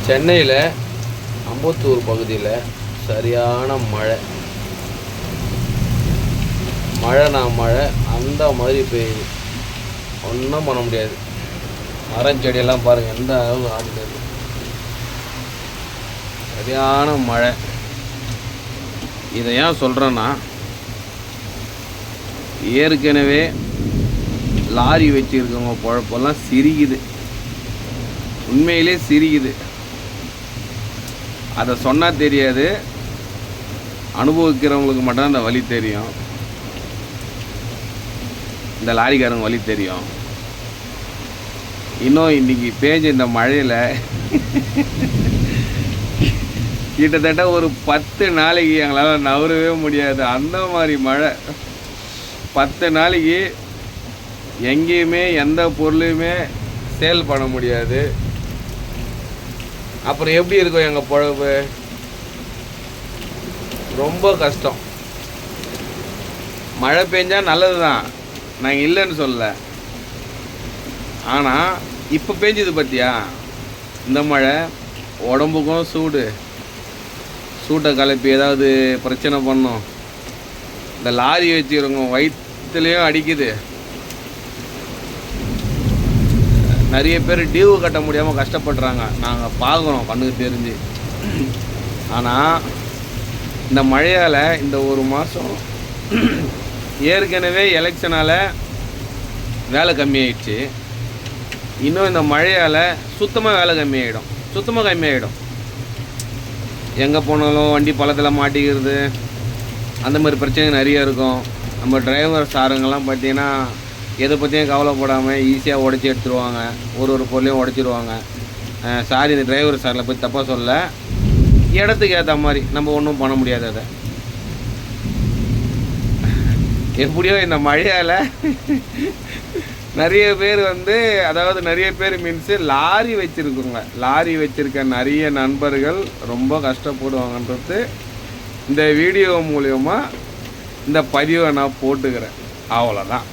சென்னையில் அம்பத்தூர் பகுதியில் சரியான மழை மழை அந்த மாதிரி பெய்யுது. ஒன்றும் பண்ண முடியாது. மரம் செடியெல்லாம் பாருங்கள் எந்த அளவு ஆடுது. சரியான மழை. இதை ஏன் சொல்கிறேன்னா, ஏற்கனவே லாரி வச்சுருக்கவங்க பொழப்பெல்லாம் சிரிக்குது, உண்மையிலே சிரிக்குது. அதை சொன்னால் தெரியாது, அனுபவிக்கிறவங்களுக்கு மட்டும் அந்த வலி தெரியும். இந்த லாரிக்காரங்க வலி தெரியும். இன்னும் இன்றைக்கி பேஞ்ச இந்த மழையில் கிட்டத்தட்ட ஒரு 10 நாளைக்கு எங்களால் நவரவே முடியாது. அந்த மாதிரி மழை. 10 நாளைக்கு எங்கேயுமே எந்த பொருளையுமே சேல் பண்ண முடியாது. அப்புறம் எப்படி இருக்கும் எங்கள் பொழப்பு? ரொம்ப கஷ்டம். மழை பெஞ்சால் நல்லது தான், நாங்கள் இல்லைன்னு சொல்லலை. ஆனால் இப்போ பெஞ்சுது பார்த்தியா இந்த மழை, உடம்புக்கும் சூட்டை கலப்பி ஏதாவது பிரச்சனை பண்ணோம். இந்த லாரி வச்சுக்கிறவங்க வயிற்றுலேயும் அடிக்குது. நிறைய பேர் டியூ கட்ட முடியாமல் கஷ்டப்படுறாங்க, நாங்கள் பார்க்குறோம் கண்ணுக்கு தெரிஞ்சு. ஆனால் இந்த மழையால் இந்த ஒரு மாதம் ஏற்கனவே எலெக்ஷனால் வேலை கம்மியாயிடுச்சு. இன்னும் இந்த மழையால் சுத்தமாக வேலை கம்மியாயிடும். எங்கே போனாலும் வண்டி பள்ளத்தில் மாட்டிக்கிறது, அந்த மாதிரி பிரச்சனை நிறைய இருக்கும். நம்ம டிரைவர் சாருங்கெல்லாம் பார்த்தீங்கன்னா எதை பற்றியும் கவலைப்படாமல் ஈஸியாக உடச்சி எடுத்துருவாங்க. ஒரு பொருளையும் உடச்சிடுவாங்க. சாரி, இந்த டிரைவர் சாரில் போய் தப்பாக சொல்ல, இடத்துக்கு ஏற்ற மாதிரி நம்ம ஒன்றும் பண்ண முடியாது. அதை எப்படியோ இந்த மழையால் நிறைய பேர் நிறைய பேர் மீன்ஸு லாரி வச்சுருக்க நிறைய நண்பர்கள் ரொம்ப கஷ்டப்படுவாங்கன்றது இந்த வீடியோ மூலயமா இந்த பதிவை நான் போட்டுக்கிறேன். அவ்வளோதான்.